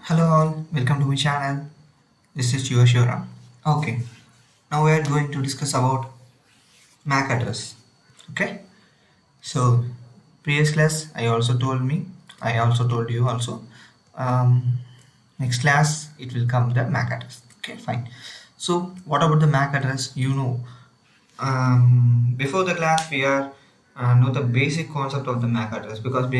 Hello all, welcome to my channel. This is Shura. Okay, now we are going to discuss about MAC address. Okay, so previous class I also told you also. Um, Next class it will come the MAC address. Okay, fine. So what about the MAC address? Before the class we are know the basic concept of the MAC address because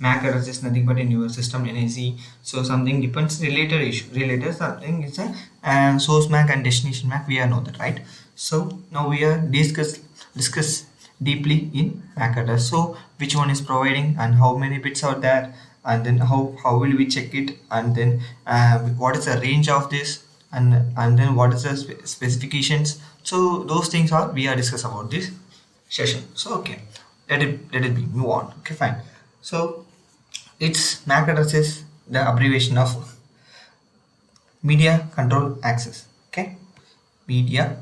MAC address is nothing but in your system NAC. So something depends related something is a and source MAC and destination MAC, we are know that, right? So now we are discuss deeply in MAC address. So which one is providing and how many bits are there, and then how will we check it, and then what is the range of this, and then what is the specifications. So those things are we are discuss about this session. So okay, let it be move on. Okay, fine. So its MAC address is the abbreviation of media control access. Okay, media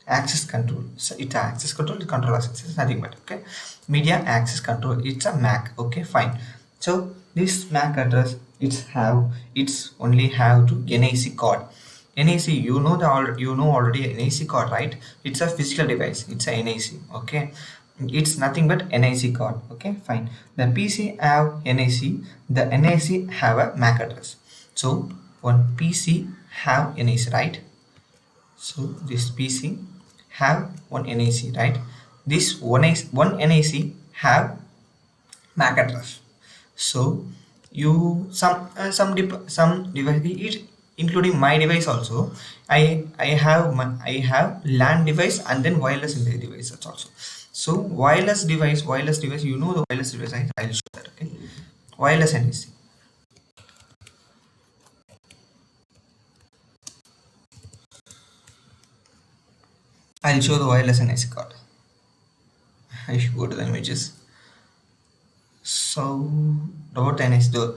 access control. So it's access control access is nothing but okay, media access control, it's a MAC. Okay, fine. So this MAC address it's only have to NIC code. NIC, you know already NIC code, right? It's a physical device, it's a NIC. Okay, it's nothing but NIC code. Okay, fine. The PC have NIC, the NIC have a MAC address. So one PC have NIC, right? So this PC have one NIC, right? This one NIC have MAC address. So you some device, it including my device also. I have LAN device and then wireless device, that's also. So wireless device, you know the wireless device. I'll show that. Okay, wireless NIC. I'll show the wireless NIC card. I should go to the images. So about NIC, though,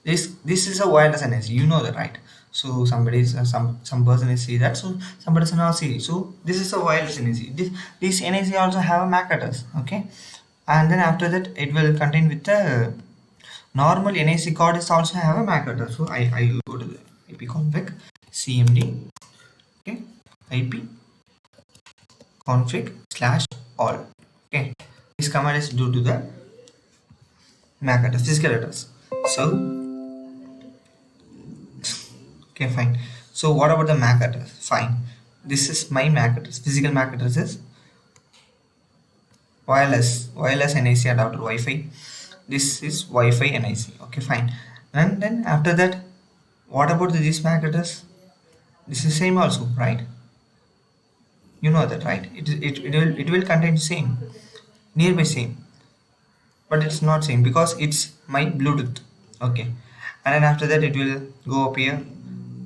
this is a wireless NIC, you know that, right? So somebody is some person is see that, so somebody is not see. So this is a wireless NIC. This NIC also have a MAC address. Okay, and then after that it will contain with the normal NIC card is also have a MAC address. So I will go to the IP config cmd. Okay, IP config slash all. Okay, this command is due to the MAC address, physical address. So okay, fine. So what about the MAC address? Fine. This is my MAC address. Physical MAC address is wireless NIC adapter Wi-Fi. This is Wi-Fi NIC. Okay, fine. And then after that, what about this MAC address? This is same also, right? You know that, right? It will contain same, nearby same, but it's not same because it's my Bluetooth. Okay, and then after that it will go up here,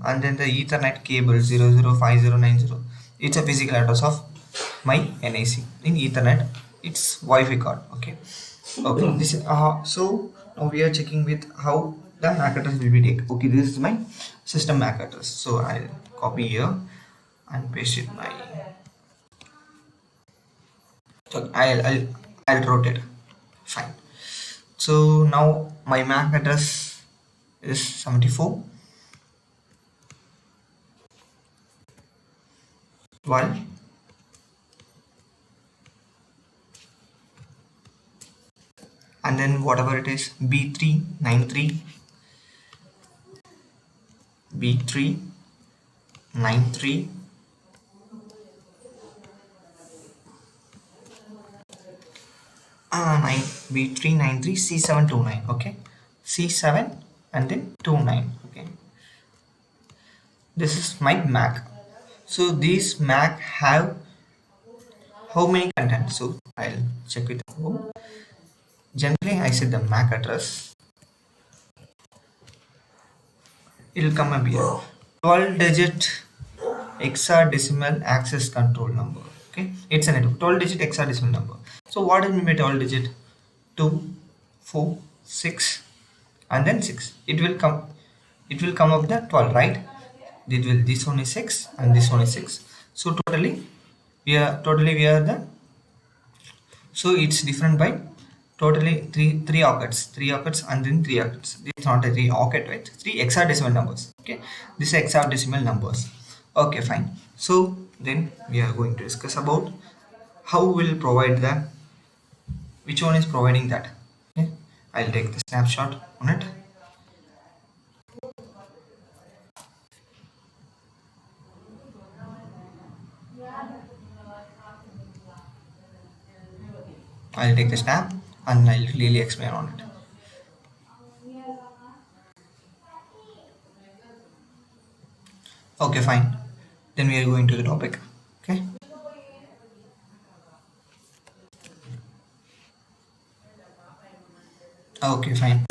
and then the Ethernet cable 005090, it's a physical address of my NIC in Ethernet. It's Wi-Fi card. Okay, okay. This is so now we are checking with how the MAC address will be taken. Okay, this is my system MAC address. So I'll copy here and paste it my. So I'll rotate. Fine. So now my MAC address is 74 12 and then whatever it is B393 B393 9 B393 C729. Okay, C7 and then 29. Okay, this is my MAC. So these MAC have how many content? So I'll check it out. Generally I said the MAC address, it will come up here 12 digit hexadecimal access control number. Okay, it's a 12 digit hexadecimal number. So what is mean by 12 digit? 2 4 6 and then 6. It will come up the 12, right? This one is 6 and this one is 6. So totally we are the, so it's different by totally three occurs and then three occurs. This is not a three octet, right? Three hexadecimal numbers. Okay, this is hexadecimal numbers. Okay, fine. So then we are going to discuss about how we'll provide the, which one is providing that. Okay, I'll take the snapshot on it. I'll take the snap and I'll really explain on it. Okay, fine. Then we are going to the topic. Okay. Okay, fine.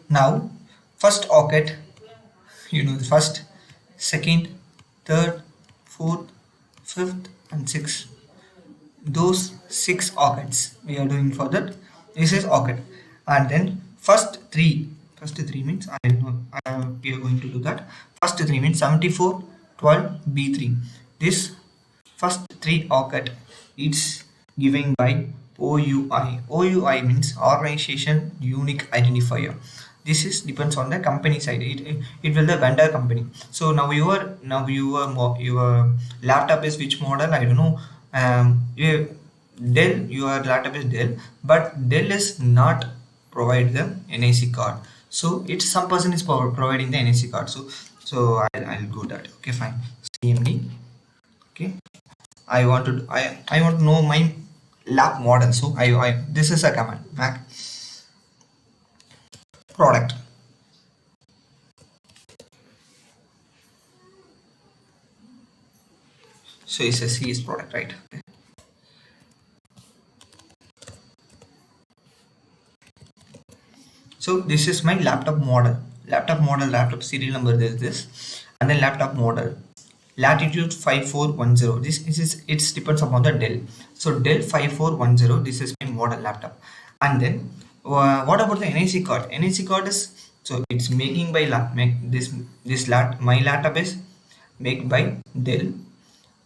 Now, first octet, the first, second, third, fourth, fifth, and sixth. Those six occets we are doing for that. This is octet, and then first three means I don't know. We are going to do that. First three means 74, 12, B3. This first three octet it's given by OUI. OUI means organization unique identifier. This is depends on the company side. It will the vendor company. So your laptop is which model? I don't know. Dell, your laptop is Dell, but Dell is not provide the NIC card. So it's some person is providing the NIC card. So I'll go that. Okay, fine. CMD. Okay. I want to know my lab model. So I this is a command Mac product. So it's a CS product, right? Okay. So this is my laptop model. Laptop serial number is this, and then laptop model. Latitude 5410. This is it depends upon the Dell. So Dell 5410. This is my model laptop. And then what about the NIC card? NIC card is so it's making by my laptop is made by Dell,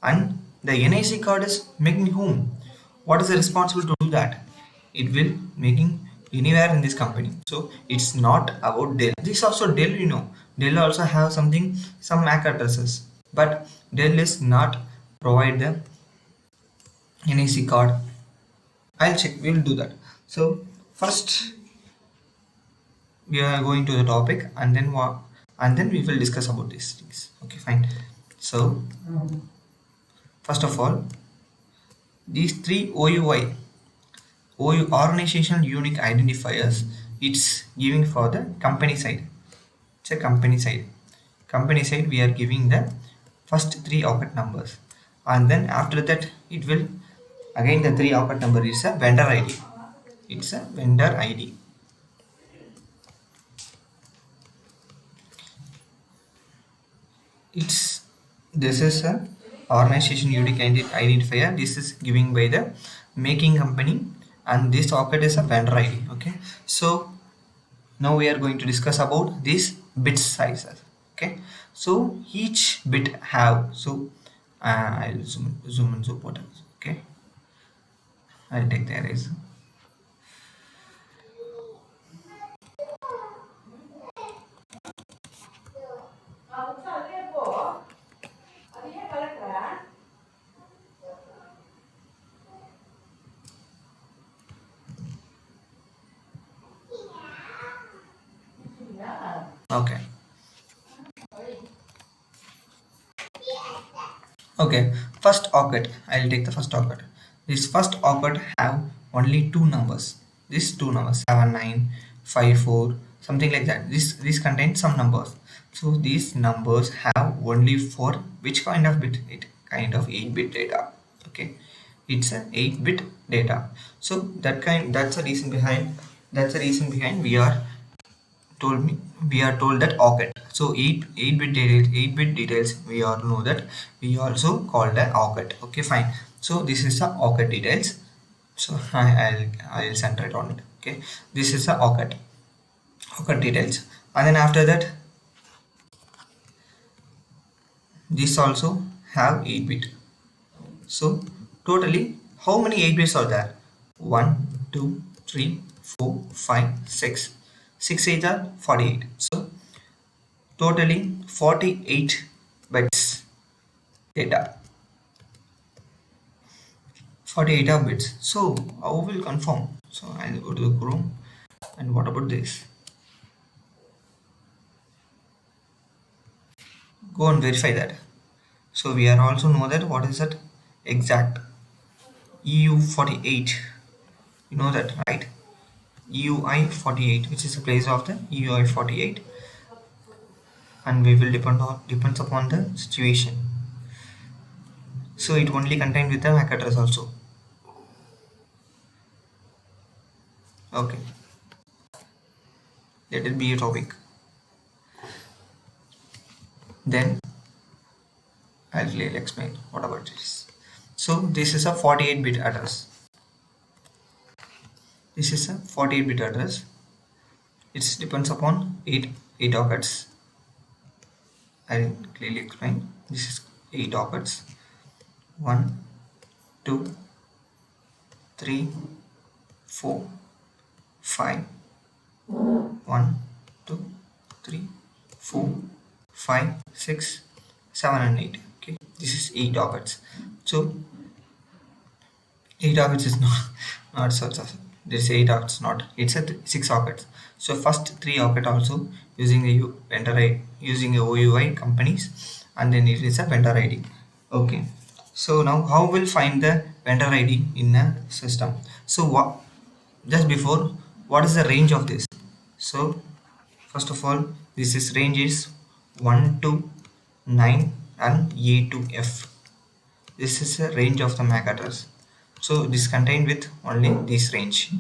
and the NIC card is making whom? What is the responsible to do that? It will making anywhere in this company. So it's not about Dell. This also Dell, Dell also have some MAC addresses, but Dell is not provide the NIC card. I'll check. We will do that. So first we are going to the topic, and then what? And then we will discuss about these things. Okay, fine. So first of all, these three OU organizational unique identifiers, it's giving for the company side. It's a company side. Company side we are giving the first three octet numbers, and then after that it will again the three octet number is a vendor ID. It's a vendor ID. It's this is a organization unique identifier. This is giving by the making company, and this octet is a vendor ID. Okay, so now we are going to discuss about these bit sizes. Okay, so each bit have I'll zoom in support. Okay, I'll take the eraser. Okay. Okay, first octet. I'll take the first octet. This first octet have only two numbers. These two numbers 7954 something like that. This contains some numbers. So these numbers have only four. Which kind of bit? It kind of 8-bit data. Okay, it's an 8-bit data. So that's the reason behind. That's the reason behind we are told that octet. So 8 bit details we all know that we also call the octet. Okay, fine. So this is the octet details. So I'll center it on it. Okay, this is the octet details, and then after that this also have 8-bit. So totally how many 8 bits are there? 1 2 3, 4, 5, 6. 6 8 are 48. So totally 48 bits data. 48 of bits. So how will confirm? So I'll go to the Chrome. And what about this? Go and verify that. So we are also know that what is that exact EU48. You know that, right? EUI48, which is the place of the EUI48, and we will depends upon the situation. So it only contained with the MAC address also. Okay, let it be a topic. Then I'll clearly explain what about this. So this is a 48-bit address. This is a 48-bit address. It depends upon 8 octets. I'll clearly explain. This is 8 octets. 1, 2, 3, 4, 5. 1, 2, 3, 4, 5, 6, 7 and 8. Okay, this is 8 octets. So 8 octets is not such a, this 8 octets not, it's a 6 octets. So first 3 octet also using a vendor ID, using a OUI companies, and then it is a vendor ID. Okay, so now how will find the vendor ID in a system? So what, just before, what is the range of this? So first of all, this is range is 1 to 9 and A to F. This is a range of the MAC address. So this contained with only this range.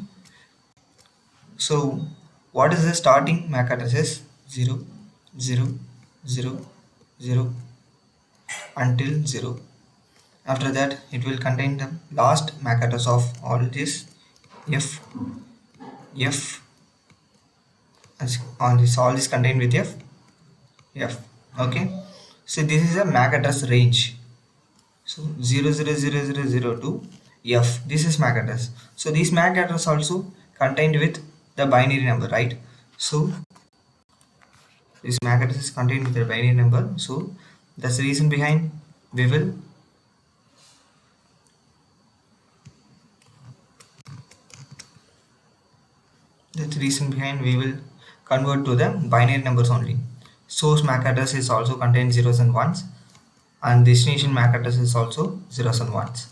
So what is the starting MAC address is 0, 0, 0, 0 until 0. After that it will contain the last MAC address of all this F, F, as all this contained with F, F. Okay, so this is a MAC address range. So 00000 to F, this is MAC address. So this MAC address also contained with the binary number, right? So this MAC address is contained with the binary number. So that's the reason behind we will convert to the binary numbers only. Source MAC address is also contained zeros and ones, and destination MAC address is also zeros and ones.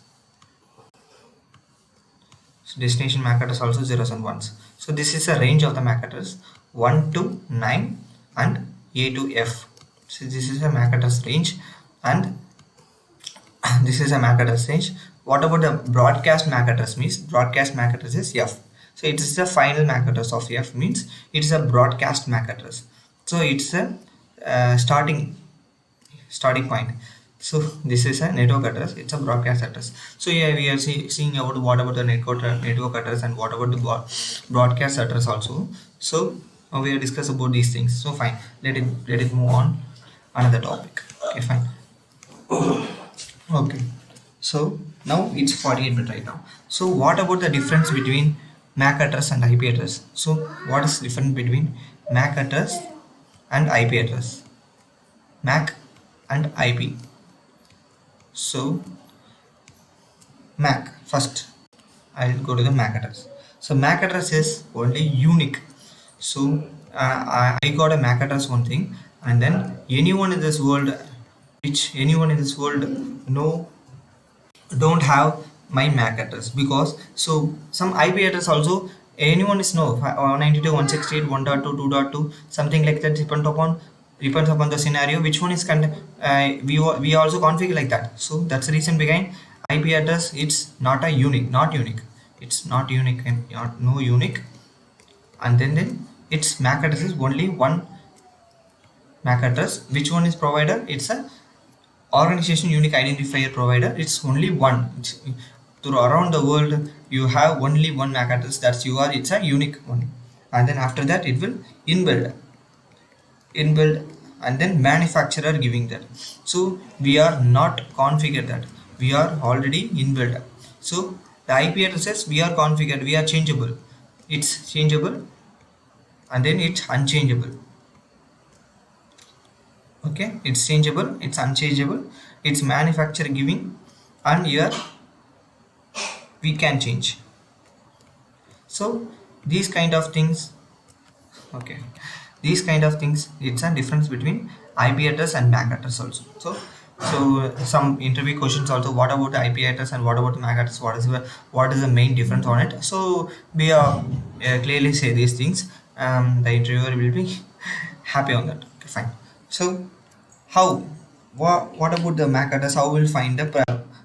So destination MAC address also zeros and ones. So this is a range of the MAC address 1 to 9 and A to F. So this is a MAC address range, and this is a MAC address range. What about the broadcast MAC address? Means broadcast MAC address is F. So it is the final MAC address of F, means it is a broadcast MAC address. So it's a starting point. So this is a network address, it's a broadcast address. So yeah, we are seeing about what about the network address and what about the broadcast address also. So now we are discuss about these things. So fine, let it move on another topic. Okay, fine. Okay, so now it's 48-bit right now. So what about the difference between MAC address and IP address? So what is different between MAC address and IP address? MAC and IP. So MAC, first I'll go to the MAC address. So MAC address is only unique. So I got a MAC address one thing, and then anyone in this world know don't have my MAC address, because so some IP address also anyone is know 192.168.1.2 something like that, depends upon the scenario which one is we also configure like that. So that's the reason behind IP address, it's not unique, it's not unique and no unique. And then its MAC address is only one MAC address. Which one is provider? It's a organization unique identifier provider. It's only one. Around the world you have only one MAC address, that's it's a unique one. And then after that it will inbuild, and then manufacturer giving that. So we are not configured that, we are already inbuilt. So the IP addresses we are configured, we are changeable. it's changeable, and then it's unchangeable. Okay, it's changeable, it's unchangeable, it's manufacturer giving, and here we can change. So these kind of things, okay, these kind of things, it's a difference between IP address and MAC address also. So some interview questions also, what about the IP address and what about the MAC address, what is the main difference on it? So we clearly say these things, the interviewer will be happy on that. Okay, fine. So how, what about the MAC address, how we'll find the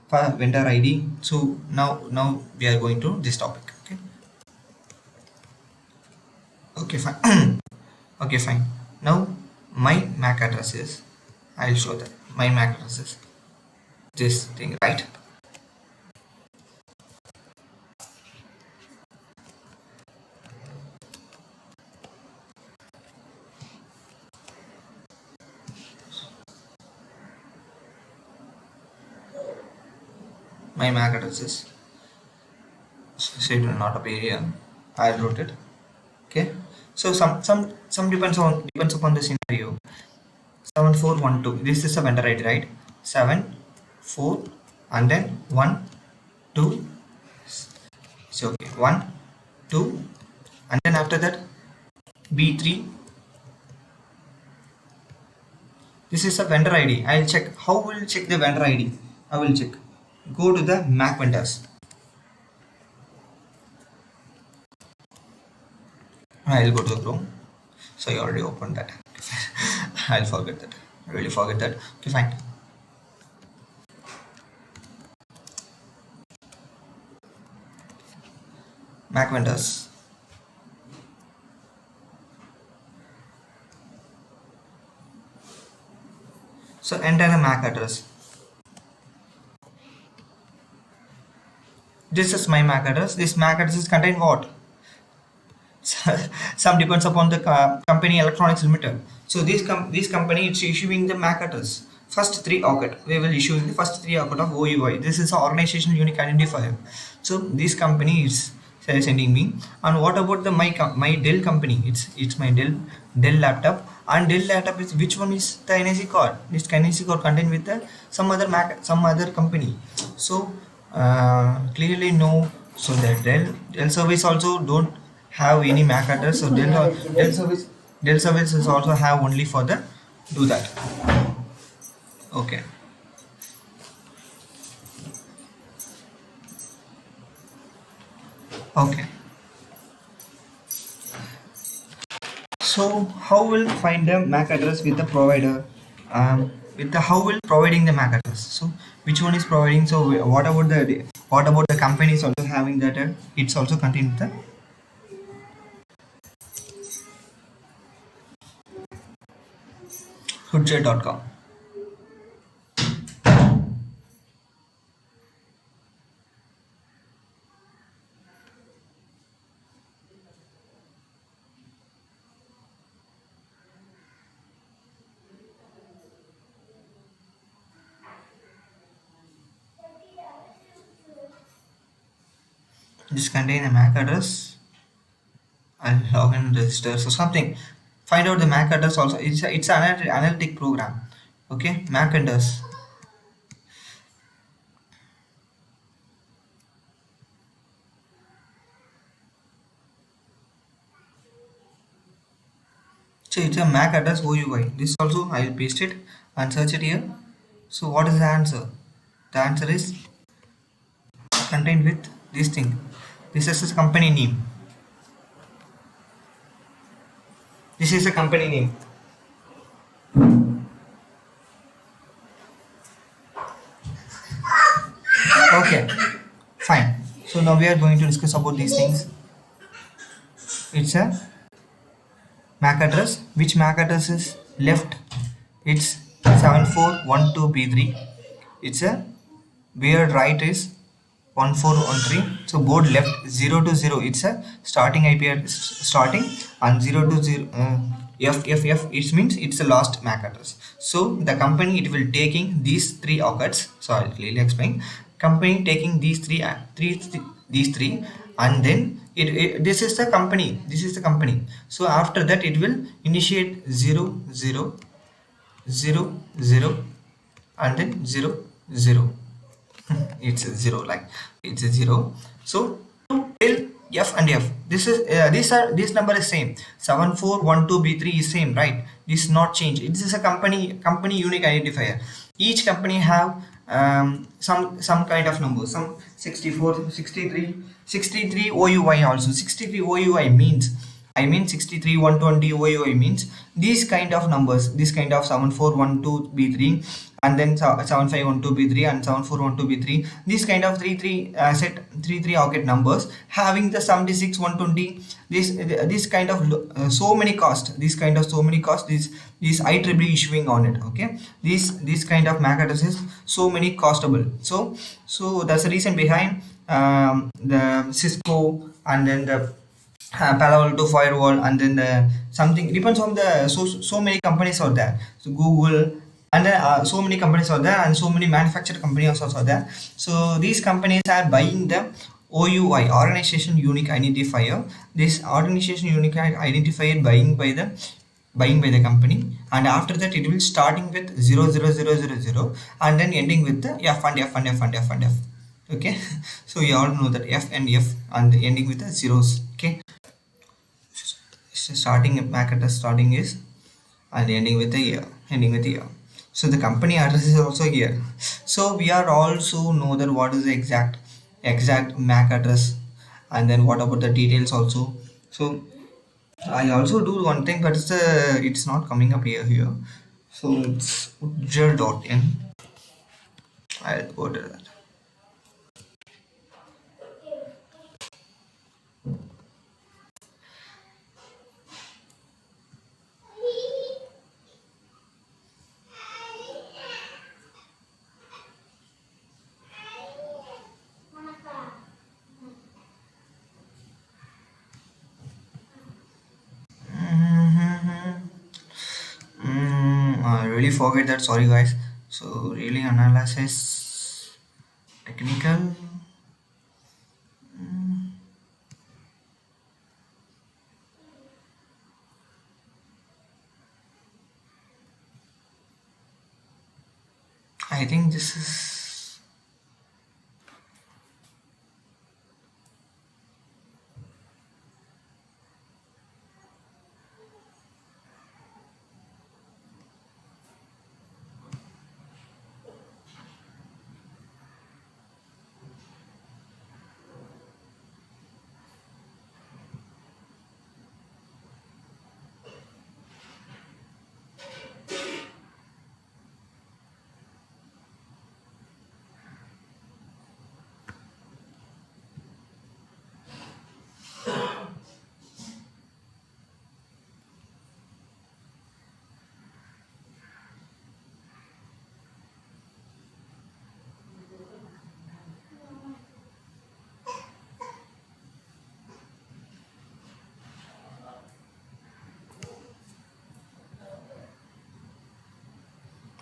vendor ID? So now we are going to this topic. Okay, okay, fine. Okay, fine. Now my MAC address is, I'll show that my MAC address is this thing, right? My MAC address is, say not a area, I wrote it. Okay, so some depends upon the scenario. 7412, this is a vendor ID, right? 7 4 and then 1 2. So okay, 1 2, and then after that B3. This is a vendor ID. I'll check. How will check the vendor ID? I will check. Go to the Mac vendors. I'll go to the Chrome. So you already opened that. I'll forget that. I really forget that. Okay, fine. Mac vendors. So enter the MAC address. This is my MAC address. This MAC address is contain what? Some depends upon the company electronics limited. So this company is issuing the MAC address. First three occurred. We will issue the first three occurred of OUI. This is an organizational unique identifier. So this company is sending me. And what about the my Dell company? It's my Dell laptop. And Dell laptop is, which one is the NIC card? This NIC card contained with the some other company. So clearly no. So the Dell service also don't have any MAC address. So Dell services also have only for the do that. Okay. Okay. So how will find the MAC address with the provider? With the how will providing the MAC address? So which one is providing? So what about the companies also having that? It's also contained the hoodjet.com. Just contain a MAC address. I'll log in and register. So something. Find out the MAC address also. It's an analytic program. Okay, MAC address. So it's a MAC address OUI. This also I'll paste it and search it here. So what is the answer? The answer is contained with this thing. This is a company name. This is a company name. Okay, fine. So now we are going to discuss about these things. It's a MAC address. Which MAC address is left? It's 7412B3. It's a where right is 1413. So board left 0 to 0. It's a starting IP address, starting, and 0 to 0 FFF. It means it's the last MAC address. So the company, it will taking these three occurs. So I'll clearly explain. Company taking these three, and then this is the company, so after that it will initiate 0 0 0 0 and then 0 0. It's a 0, like it's a 0. So till f and f, this is this number is same. 7412b3 is same, right? This is not change. This is a company unique identifier. Each company have some kind of number, some 64, 63, 63 OUI also. 63 OUI means, I mean 63 120 OUI means these kind of numbers, this kind of 7412b3 and then 7512b3 and 7412b3, these kind of 3 octet numbers having the 76 120, this kind of so many cost, this kind of so many cost, this IEEE issuing on it. Okay, this kind of MAC address is so many costable. So that's the reason behind the Cisco and then the Palo Alto firewall, and then the something depends on the, so many companies are there. So Google, and then so many companies are there, and so many manufactured companies also are there. So these companies are buying the OUI, organization unique identifier. This organization unique identifier buying by the company, and after that it will starting with 00000 and then ending with the f and f and f and f and f. Okay, so you all know that f and f and ending with the zeros. Okay, starting MAC address starting is and ending with the year, so the company address is also here. So we are also know that what is the exact MAC address, and then what about the details also. So I also do one thing, but it's not coming up here. So it's ujr.in. I'll go to that. I really forget that. Sorry, guys. So really analysis technical. I think this is.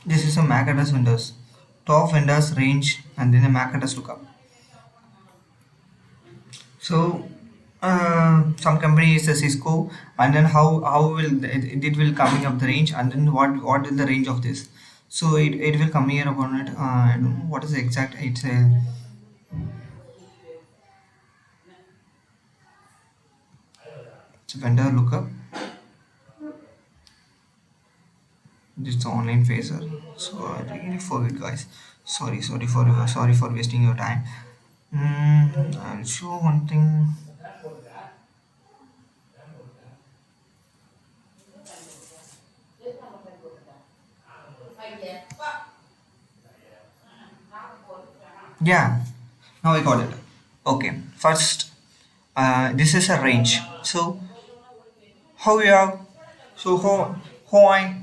This is a MAC address vendors, top vendors range, and then the MAC address lookup. So some company is a Cisco, and then how will it will coming up the range, and then what is the range of this? So it will come here upon it. I don't know what is the exact. It's a vendor lookup. This is online phaser. So I really forget, guys. Sorry for wasting your time. I'll show one thing. Yeah, now I got it. Okay, first, this is a range. So how we have, so how I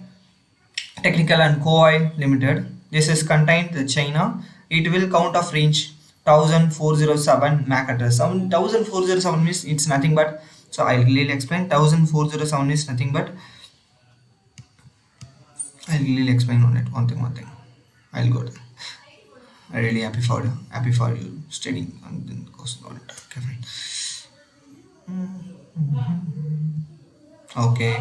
technical and Koi limited. This is contained the China. It will count of range 1407 MAC address. 1407 means it's nothing but. So I'll clearly explain. 1407 is nothing but. I'll clearly explain on it. One thing. I'll go there. I'm really happy for you studying and then goes on it. Okay, fine. Okay.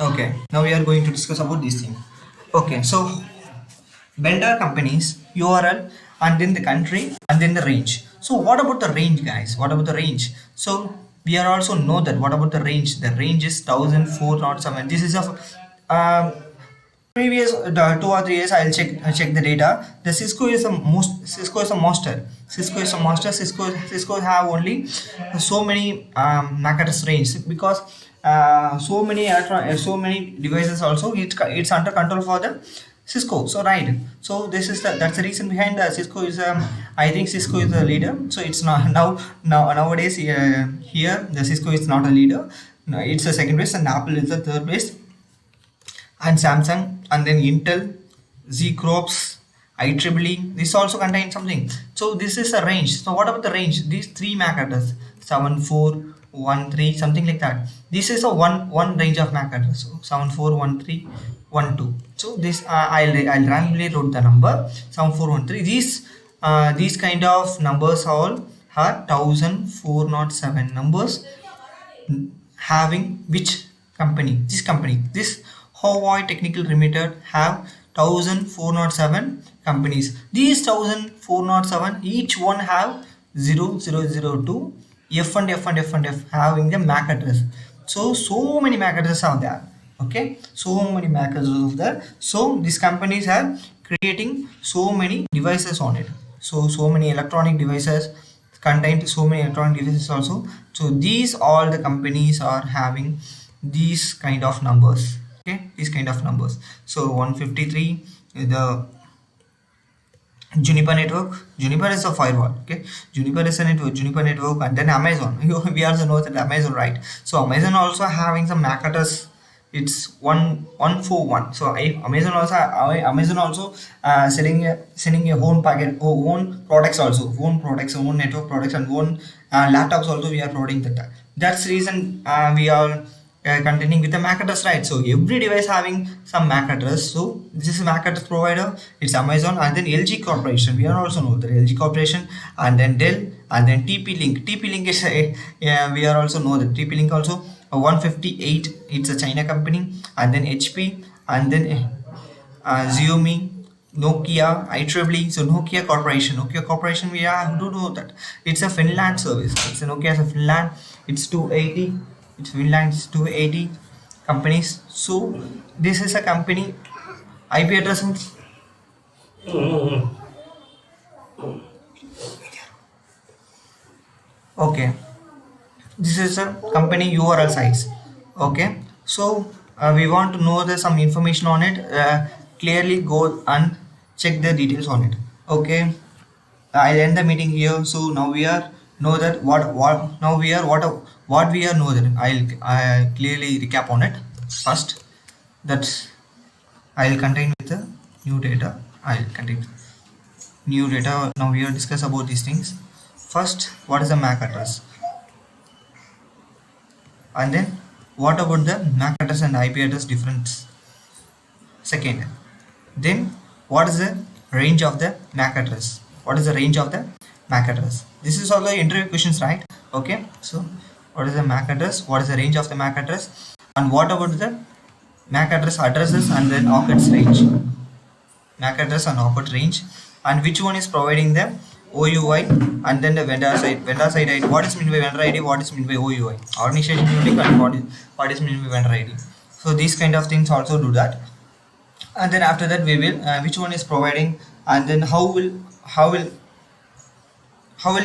Okay, now we are going to discuss about this thing. Okay, so vendor companies, URL, and then the country, and then the range. So what about the range, guys? What about the range? So we are also know that what about the range? The range is 1407. This is of previous 2 or 3 years. I'll check the data. The Cisco is a most Cisco is a master. Cisco is a master. Cisco have only so many MAC address range because so many devices also it's under control for the Cisco. So right. So this is that's the reason behind the Cisco is I think Cisco is the leader. So it's not nowadays here the Cisco is not a leader. No, it's a second place and Apple is the third place and Samsung and then Intel, Z-Crops, IEEE. This also contains something. So this is a range. So what about the range? These three MAC address 7413 something like that. This is a one range of MAC address. So 741312. So this I'll randomly wrote the number 7413. These kind of numbers all are 1407 numbers having which company? This company. This Hawaii Technical Limited have 1407 companies. These 1407 each one have 0002 F and F and F and F having the MAC address. So many MAC addresses are there. Okay, so many MAC addresses are there. So these companies are creating so many devices on it. So many electronic devices contain so many electronic devices also. So these all the companies are having these kind of numbers. Okay, these kind of numbers. So 153 the Juniper network. Juniper is a firewall. Okay, Juniper is a network. Juniper network, and then Amazon. We also know that Amazon, right? So Amazon also having some MAC address. It's 1141. So Amazon also sending a own packet, own products also, own products, own network products, and own laptops also. We are providing that. That's the reason we are containing with the MAC address, right? So every device having some MAC address. So this is a MAC address provider. It's Amazon, and then LG Corporation. We are also know the LG Corporation, and then Dell, and then TP-Link. TP-Link is a, yeah, we are also know that TP-Link also 158. It's a China company, and then HP, and then Xiaomi, Nokia, IEEE. So Nokia Corporation. Nokia Corporation, we have to know that it's a Finland service. It's a Nokia, a Finland. It's 280. It's Finland's 280 companies. So this is a company IP address. Okay, this is a company URL sites. Okay, so we want to know the some information on it. Clearly go and check the details on it. Okay, I'll end the meeting here. So now we are know that what now we are what we are know that I clearly recap on it first. That's I'll contain with the new data. I'll contain new data. Now we are discuss about these things. First, what is the MAC address, and then what about the MAC address and IP address difference. Second, then what is the range of the MAC address? What is the range of the MAC address? This is all the interview questions, right? Okay, so what is the MAC address? What is the range of the MAC address? And what about the MAC address addresses and then OCUD's range? MAC address and OCUD range, and which one is providing the OUI, and then the vendor side ID. What is meant by vendor ID? What is meant by OUI? Organization unique, and what is meant by vendor ID? So these kind of things also do that, and then after that we will which one is providing, and then how will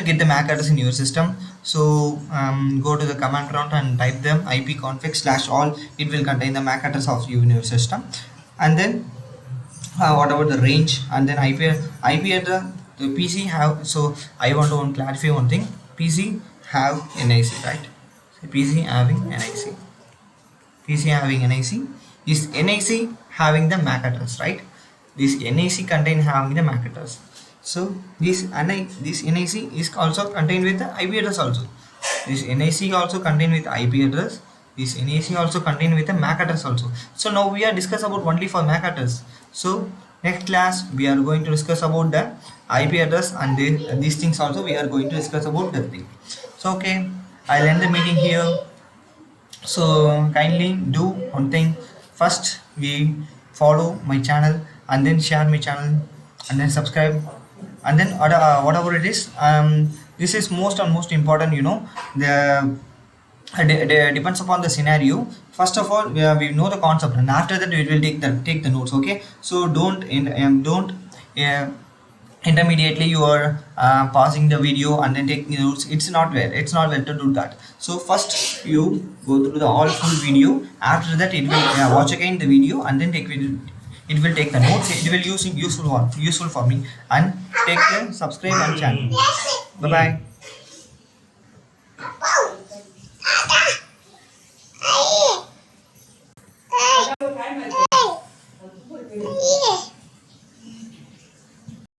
get the MAC address in your system. So go to the command prompt and type them ipconfig/all. It will contain the MAC address of you in your system, and then what about the range, and then IP address. The PC have, so I want to clarify one thing. PC have NIC, right? So PC having NIC. PC having NIC. This NIC having the MAC address, right? This NIC contain having the MAC address. So this NIC is also contained with the IP address also. This NIC also contained with IP address. This NAC also contain with the MAC address also. So now we are discuss about only for MAC address. So next class we are going to discuss about the IP address, and these things also we are going to discuss about that thing. So okay, I'll end the meeting here. So kindly do one thing. First we follow my channel, and then share my channel, and then subscribe, and then whatever it is, this is most and most important, the depends upon the scenario. First of all, we know the concept, and after that we will take the notes. Okay, so don't uh, intermediately you are pausing the video and then taking notes. It's not well to do that. So first you go through the all full video. After that it will watch again the video, and then it will take the notes. It will useful for me, and take the subscribe and channel. Bye bye.